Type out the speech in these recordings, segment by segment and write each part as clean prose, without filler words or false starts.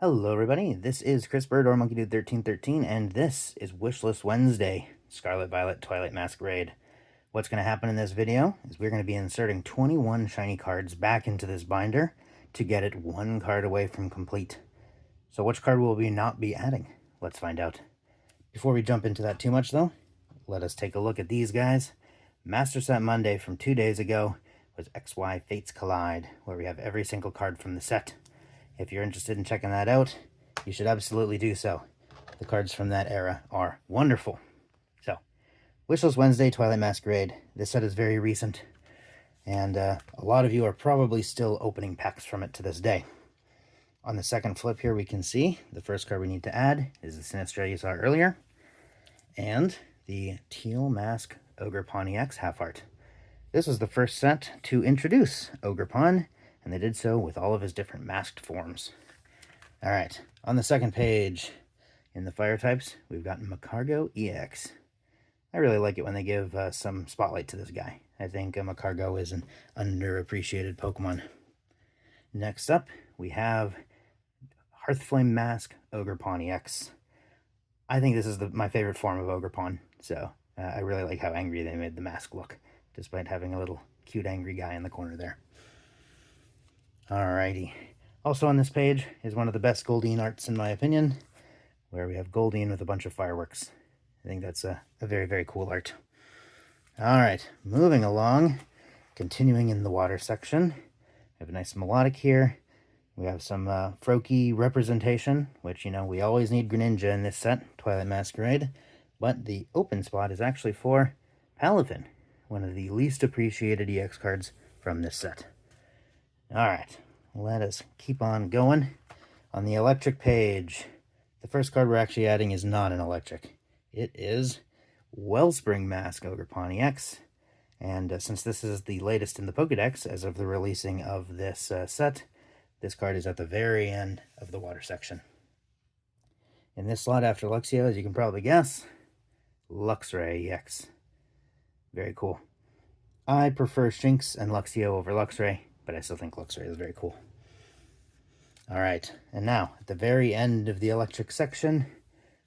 Hello everybody, this is Chris Bird or MonkeyDude1313, and this is Wishlist Wednesday, Scarlet Violet Twilight Masquerade. What's going to happen in this video is we're going to be inserting 21 shiny cards back into this binder to get it one card away from complete. So which card will we not be adding? Let's find out. Before we jump into that too much though, let us take a look at these guys. Master Set Monday from 2 days ago was XY Fates Collide, where we have every single card from the set. If you're interested in checking that out, you should absolutely do so. The cards from that era are wonderful. So, Wishlist Wednesday, Twilight Masquerade. This set is very recent, and a lot of you are probably still opening packs from it to this day. On the second flip here, we can see the first card we need to add is the Sinistra you saw earlier, and the Teal Mask Ogerpon EX Half Art. This was the first set to introduce Ogerpon, and they did so with all of his different masked forms. Alright, on the second page, in the fire types, we've got Magcargo EX. I really like it when they give some spotlight to this guy. I think Magcargo is an underappreciated Pokemon. Next up, we have Hearthflame Mask Ogerpon EX. I think this is my favorite form of Ogerpon, so I really like how angry they made the mask look, despite having a little cute angry guy in the corner there. Alrighty. Also on this page is one of the best Goldeen arts in my opinion, where we have Goldeen with a bunch of fireworks. I think that's a very, very cool art. Alright, moving along, continuing in the water section. We have a nice melodic here. We have some Froakie representation, which, you know, we always need Greninja in this set, Twilight Masquerade. But the open spot is actually for Palafin, one of the least appreciated EX cards from this set. Alright, let us keep on going. On the electric page, the first card we're actually adding is not an electric. It is Wellspring Mask Ogerpon EX. And since this is the latest in the Pokedex, as of the releasing of this set, this card is at the very end of the water section. In this slot after Luxio, as you can probably guess, Luxray EX. Very cool. I prefer Shinx and Luxio over Luxray, but I still think Luxray is very cool. Alright, and now, at the very end of the electric section,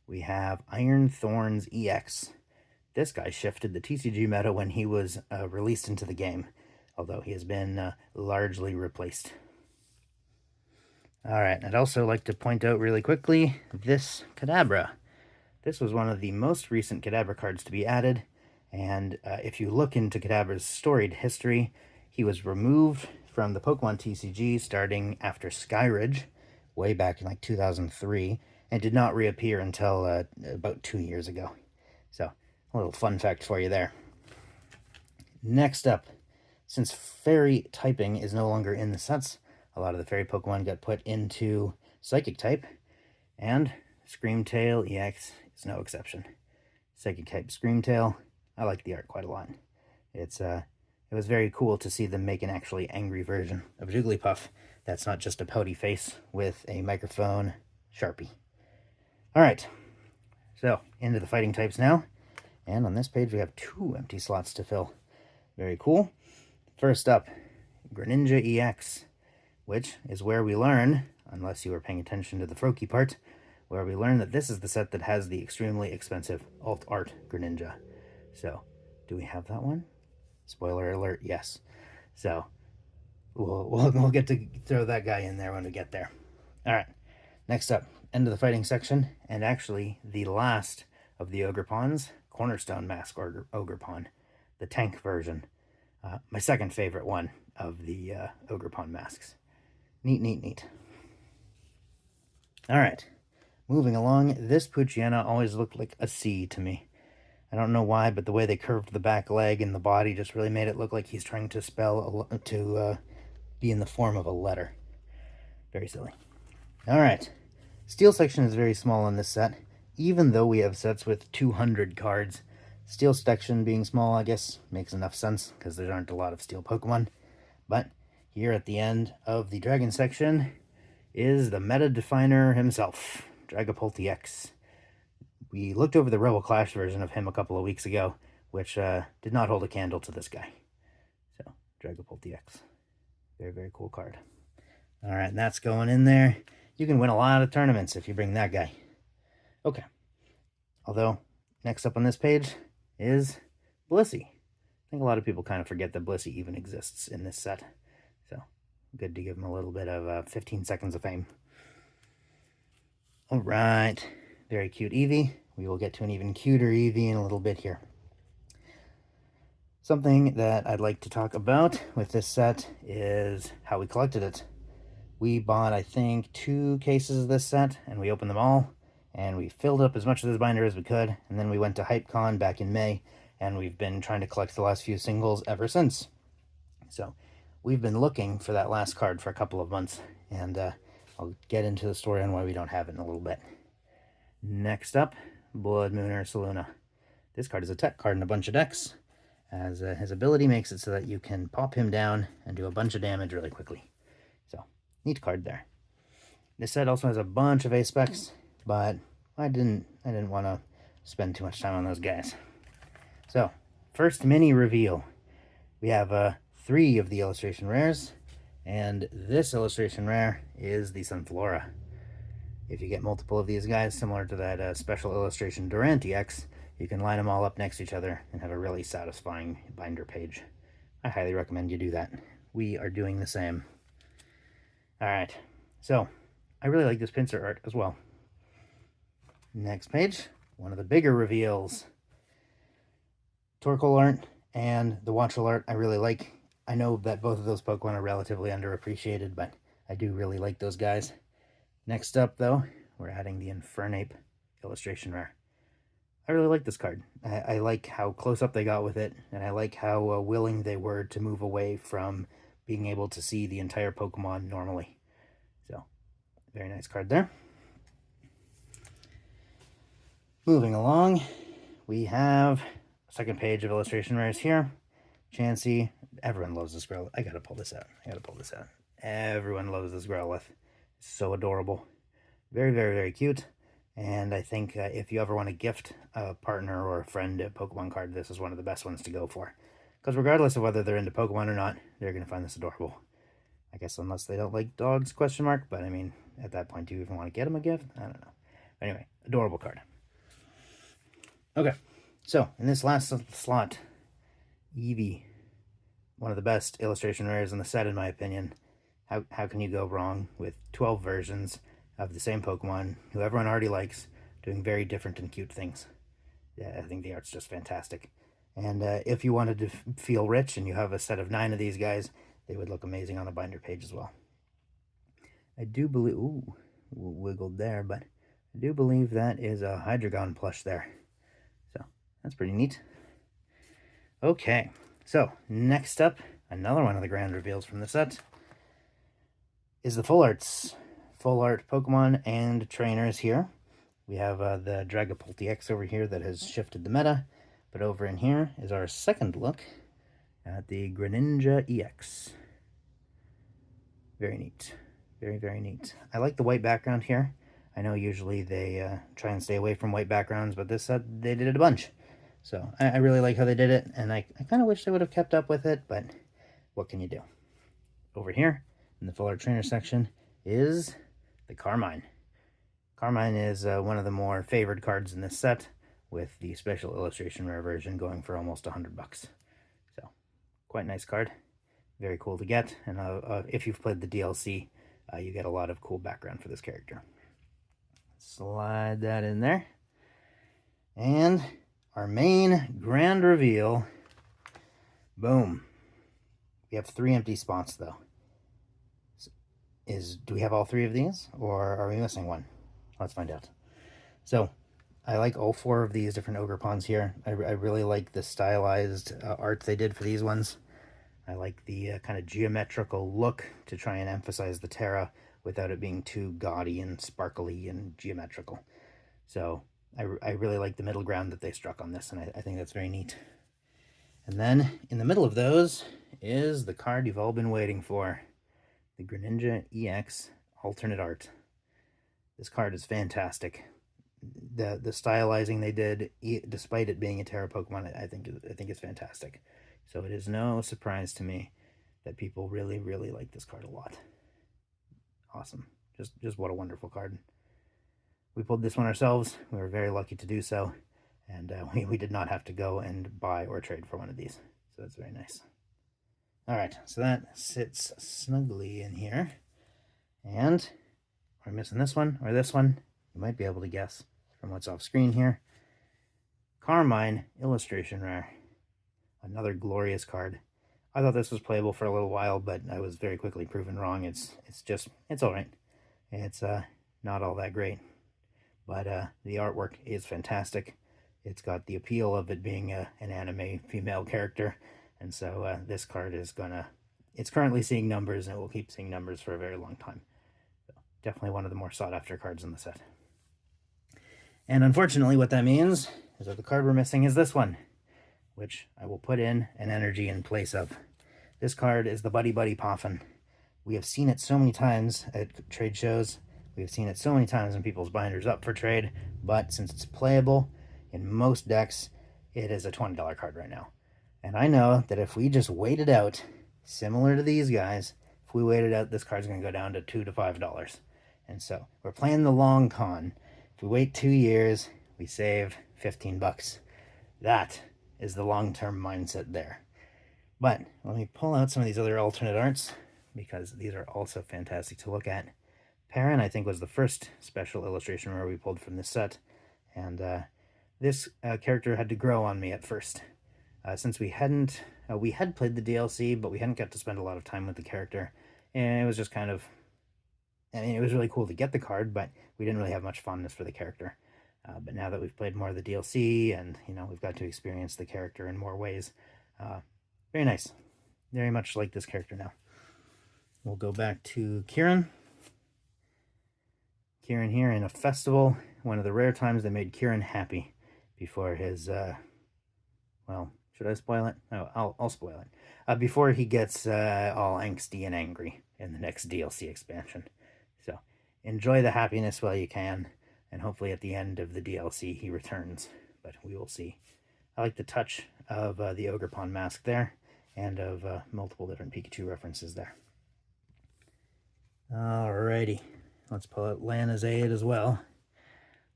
we have Iron Thorns EX. This guy shifted the TCG meta when he was released into the game, although he has been largely replaced. Alright, I'd also like to point out really quickly this Kadabra. This was one of the most recent Kadabra cards to be added, and if you look into Kadabra's storied history, he was removed from the Pokemon TCG starting after Skyridge, way back in like 2003, and did not reappear until about 2 years ago. So, a little fun fact for you there. Next up, since Fairy typing is no longer in the sets, a lot of the Fairy Pokemon got put into Psychic type, and Screamtail EX is no exception. Psychic type Screamtail, I like the art quite a lot. It was very cool to see them make an actually angry version of Jigglypuff that's not just a pouty face with a microphone Sharpie. Alright, so into the fighting types now. And on this page we have 2 empty slots to fill. Very cool. First up, Greninja EX, which is where we learn, unless you were paying attention to the Froakie part, where we learn that this is the set that has the extremely expensive alt art Greninja. So, do we have that one? Spoiler alert, yes. So, we'll get to throw that guy in there when we get there. Alright, next up, end of the fighting section, and actually the last of the Ogerpons, Cornerstone Mask Ogerpon, the tank version. My second favorite one of the Ogerpon masks. Neat, neat, neat. Alright, moving along, this Poochyena always looked like a C to me. I don't know why, but the way they curved the back leg and the body just really made it look like he's trying to be in the form of a letter. Very silly. Alright, Steel section is very small in this set, even though we have sets with 200 cards. Steel section being small, I guess, makes enough sense, because there aren't a lot of Steel Pokemon. But here at the end of the Dragon section is the meta definer himself, Dragapult EX. We looked over the Rebel Clash version of him a couple of weeks ago, which did not hold a candle to this guy. So, Dragapult EX. Very, very cool card. Alright, and that's going in there. You can win a lot of tournaments if you bring that guy. Okay. Although, next up on this page is Blissey. I think a lot of people kind of forget that Blissey even exists in this set. So, good to give him a little bit of 15 seconds of fame. Alright. Very cute EEVEE. We will get to an even cuter EEVEE in a little bit here. Something that I'd like to talk about with this set is how we collected it. We bought, I think, 2 cases of this set, and we opened them all, and we filled up as much of this binder as we could, and then we went to HypeCon back in May, and we've been trying to collect the last few singles ever since. So, we've been looking for that last card for a couple of months, and I'll get into the story on why we don't have it in a little bit. Next up, Blood Moon Ursaluna. This card is a tech card in a bunch of decks, as his ability makes it so that you can pop him down and do a bunch of damage really quickly. So, neat card there. This set also has a bunch of A-specs, but I didn't want to spend too much time on those guys. So, first mini reveal. We have 3 of the illustration rares, and this illustration rare is the Sunflora. If you get multiple of these guys, similar to that special illustration Durante X, you can line them all up next to each other and have a really satisfying binder page. I highly recommend you do that. We are doing the same. Alright, so I really like this pincer art as well. Next page, one of the bigger reveals. Torkoal art and the Watchel art I really like. I know that both of those Pokemon are relatively underappreciated, but I do really like those guys. Next up, though, we're adding the Infernape illustration rare. I really like this card. I like how close up they got with it, and I like how willing they were to move away from being able to see the entire Pokemon normally. So, very nice card there. Moving along, we have a second page of illustration rares here. Chansey. Everyone loves this Growlithe. I gotta pull this out. Everyone loves this Growlithe. It's so adorable. Very, very, very cute. And I think if you ever want to gift a partner or a friend a Pokemon card, this is one of the best ones to go for. Because regardless of whether they're into Pokemon or not, they're going to find this adorable. I guess unless they don't like dogs, question mark. But I mean, at that point, do you even want to get them a gift? I don't know. Anyway, adorable card. Okay, so in this last slot, EEVEE. One of the best illustration rares in the set, in my opinion. How can you go wrong with 12 versions of the same Pokemon who everyone already likes, doing very different and cute things? Yeah, I think the art's just fantastic. And if you wanted to feel rich and you have a set of 9 of these guys, they would look amazing on a binder page as well. I do believe... Ooh, wiggled there, but I do believe that is a Hydreigon plush there. So, that's pretty neat. Okay, so next up, another one of the grand reveals from the set is the full arts. Full art Pokemon and trainers here. We have the Dragapult EX over here that has shifted the meta, but over in here is our second look at the Greninja EX. Very neat. Very, very neat. I like the white background here. I know usually they try and stay away from white backgrounds, but this set, they did it a bunch. So I really like how they did it, and I kind of wish they would have kept up with it, but what can you do? Over here, in the full art trainer section, is the Carmine. Carmine is one of the more favored cards in this set, with the special illustration rare version going for almost $100. So, quite nice card. Very cool to get, and if you've played the DLC, you get a lot of cool background for this character. Slide that in there. And our main grand reveal. Boom. We have 3 empty spots, though. Do we have all 3 of these, or are we missing one? Let's find out. So, I like all 4 of these different Ogerpons here. I really like the stylized art they did for these ones. I like the kind of geometrical look to try and emphasize the Terra without it being too gaudy and sparkly and geometrical. So, I really like the middle ground that they struck on this, and I think that's very neat. And then, in the middle of those, is the card you've all been waiting for. The Greninja EX alternate art. This card is fantastic. The stylizing they did, despite it being a Terra Pokemon, I think it's fantastic. So it is no surprise to me that people really, really like this card a lot. Awesome. Just what a wonderful card. We pulled this one ourselves. We were very lucky to do so, and we did not have to go and buy or trade for one of these. So that's very nice. All right, so that sits snugly in here. And we're missing this one or this one. You might be able to guess from what's off screen here. Carmine illustration rare. Another glorious card. I thought this was playable for a little while, but I was very quickly proven wrong. It's all right. It's not all that great, but the artwork is fantastic. It's got the appeal of it being an anime female character, and so this card is it's currently seeing numbers, and it will keep seeing numbers for a very long time. So definitely one of the more sought after cards in the set. And unfortunately, what that means is that the card we're missing is this one, which I will put in an energy in place of. This card is the Buddy Buddy Poffin. We have seen it so many times at trade shows. We have seen it so many times in people's binders up for trade, but since it's playable in most decks, it is a $20 card right now. And I know that if we just wait it out, similar to these guys, if we wait it out, this card's going to go down to $2 to $5. And so we're playing the long con. If we wait 2 years, we save 15 bucks. That is the long-term mindset there. But let me pull out some of these other alternate arts, because these are also fantastic to look at. Perrin, I think, was the first special illustration where we pulled from this set, and this character had to grow on me at first. Since we had played the DLC, but we hadn't got to spend a lot of time with the character, and it was just kind of, I mean, it was really cool to get the card, but we didn't really have much fondness for the character. But now that we've played more of the DLC, and we've got to experience the character in more ways, very nice. Very much like this character now. We'll go back to Kieran. Kieran here in a festival. One of the rare times they made Kieran happy before his, well, should I spoil it? No, I'll spoil it. Before he gets all angsty and angry in the next DLC expansion. So enjoy the happiness while you can, and hopefully at the end of the DLC he returns, but we will see. I like the touch of the Ogre Pond mask there, and of multiple different Pikachu references there. Alrighty, let's pull out Lana's Aid as well.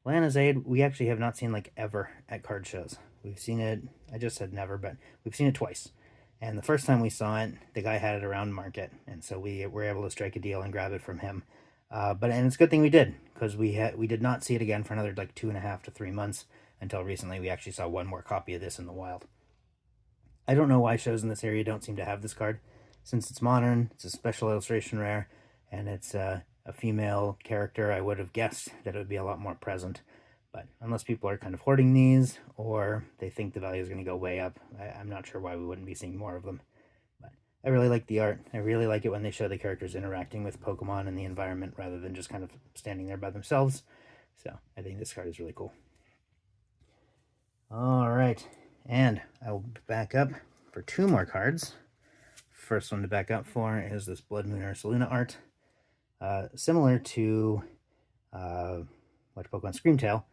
Lana's Aid, we actually have not seen like ever at card shows. We've seen it, I just said never, but we've seen it twice. And the first time we saw it, the guy had it around market, and so we were able to strike a deal and grab it from him. And it's a good thing we did, because we did not see it again for another like 2.5 to 3 months, until recently we actually saw one more copy of this in the wild. I don't know why shows in this area don't seem to have this card. Since it's modern, it's a special illustration rare, and it's a female character, I would have guessed that it would be a lot more present. But unless people are kind of hoarding these, or they think the value is going to go way up, I'm not sure why we wouldn't be seeing more of them. But I really like the art. I really like it when they show the characters interacting with Pokemon and the environment rather than just kind of standing there by themselves. So I think this card is really cool. All right, and I will back up for 2 more cards. First one to back up for is this Blood Moon Ursaluna art. Similar to Pokemon Screamtail,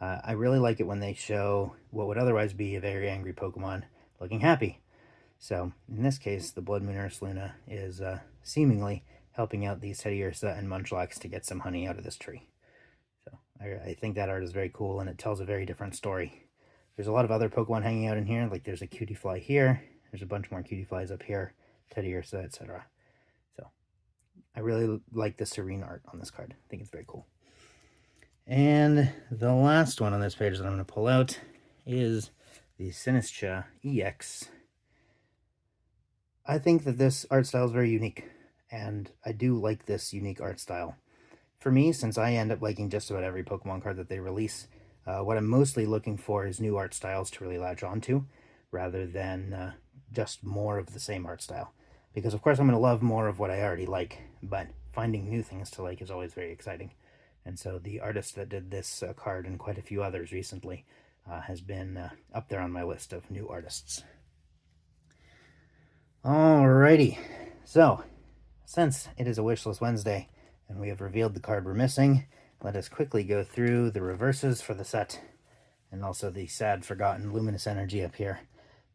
I really like it when they show what would otherwise be a very angry Pokemon looking happy. So in this case, the Blood Moon Ursaluna is seemingly helping out these Teddiursa and Munchlax to get some honey out of this tree. So I think that art is very cool, and it tells a very different story. There's a lot of other Pokemon hanging out in here, like there's a cutie fly here, there's a bunch more cutie flies up here, Teddiursa, etc. So I really like the serene art on this card. I think it's very cool. And the last one on this page that I'm going to pull out is the Sinistcha EX. I think that this art style is very unique, and I do like this unique art style. For me, since I end up liking just about every Pokemon card that they release, what I'm mostly looking for is new art styles to really latch onto, rather than just more of the same art style. Because of course I'm going to love more of what I already like, but finding new things to like is always very exciting. And so the artist that did this card and quite a few others recently has been up there on my list of new artists. Alrighty, so since it is a Wishlist Wednesday and we have revealed the card we're missing, let us quickly go through the reverses for the set, and also the sad forgotten luminous energy up here,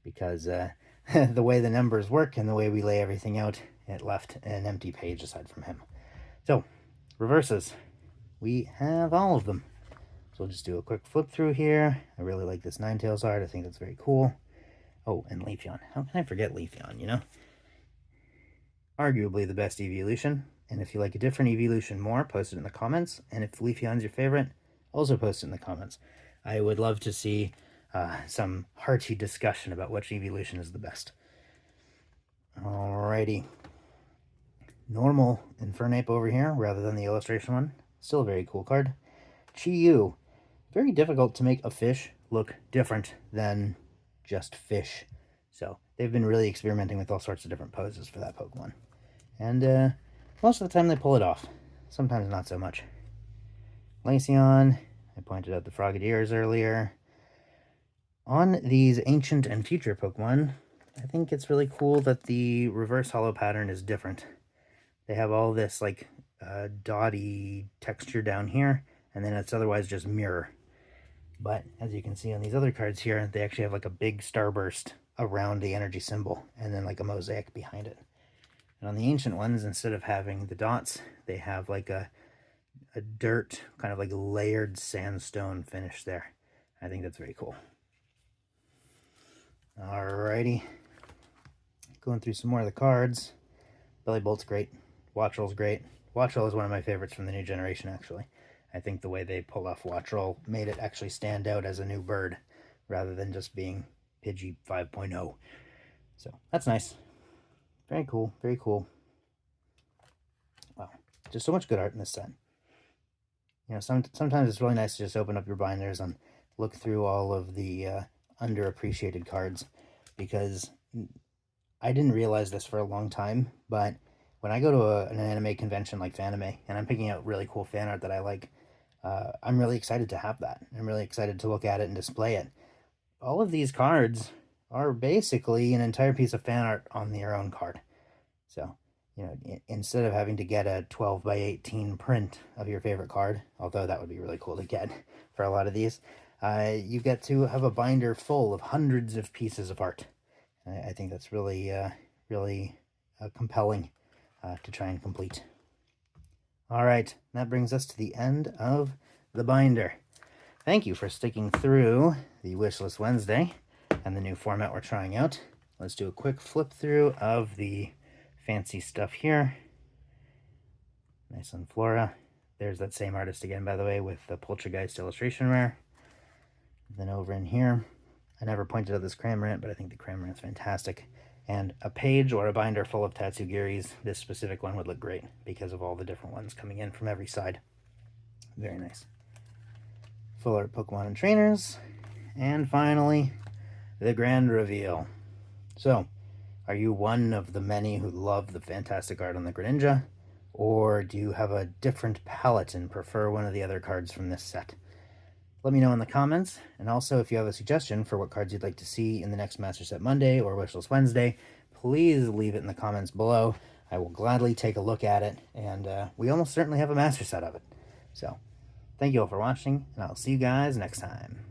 because the way the numbers work and the way we lay everything out, it left an empty page aside from him. So reverses. We have all of them. So we'll just do a quick flip through here. I really like this Ninetales art. I think that's very cool. Oh, and Leafeon. How can I forget Leafeon, you know? Arguably the best evolution. And if you like a different evolution more, post it in the comments. And if Leafeon's your favorite, also post it in the comments. I would love to see some hearty discussion about which evolution is the best. Alrighty. Normal Infernape over here, rather than the illustration one. Still a very cool card. Chi-Yu. Very difficult to make a fish look different than just fish. So they've been really experimenting with all sorts of different poses for that Pokemon. And most of the time they pull it off. Sometimes not so much. Glaceon. I pointed out the Frogadiers earlier. On these ancient and future Pokemon, I think it's really cool that the reverse holo pattern is different. They have all this like dotty texture down here, and then it's otherwise just mirror. But as you can see on these other cards here, they actually have like a big starburst around the energy symbol, and then like a mosaic behind it. And on the ancient ones, instead of having the dots, they have like a dirt, kind of like layered sandstone finish there. I think that's very cool. Alrighty. Going through some more of the cards. Bellybolt's great. Wattrel's great. Wattrel is one of my favorites from the new generation, actually. I think the way they pulled off Wattrel made it actually stand out as a new bird, rather than just being Pidgey 5.0. So, that's nice. Very cool, very cool. Wow, just so much good art in this set. You know, sometimes it's really nice to just open up your binders and look through all of the underappreciated cards, because I didn't realize this for a long time, but when I go to an anime convention like Fanime, and I'm picking out really cool fan art that I like, I'm really excited to have that. I'm really excited to look at it and display it. All of these cards are basically an entire piece of fan art on their own card. So, you know, instead of having to get a 12 by 18 print of your favorite card, although that would be really cool to get for a lot of these, you get to have a binder full of hundreds of pieces of art. I think that's really, really compelling to try and complete. All right, that brings us to the end of the binder. Thank you for sticking through the Wishlist Wednesday and the new format we're trying out. Let's do a quick flip through of the fancy stuff here. Nice on Flora. There's that same artist again, by the way, with the Poltergeist illustration rare. Then over in here, I never pointed out this Cramorant, but I think the Cramorant's fantastic. And a page or a binder full of Tatsugiris, this specific one would look great because of all the different ones coming in from every side. Very nice. Full art Pokemon and trainers. And finally, the grand reveal. So, are you one of the many who love the fantastic art on the Greninja? Or do you have a different palette and prefer one of the other cards from this set? Let me know in the comments, and also if you have a suggestion for what cards you'd like to see in the next Master Set Monday or Wishlist Wednesday, please leave it in the comments below. I will gladly take a look at it, and we almost certainly have a Master Set of it. So, thank you all for watching, and I'll see you guys next time.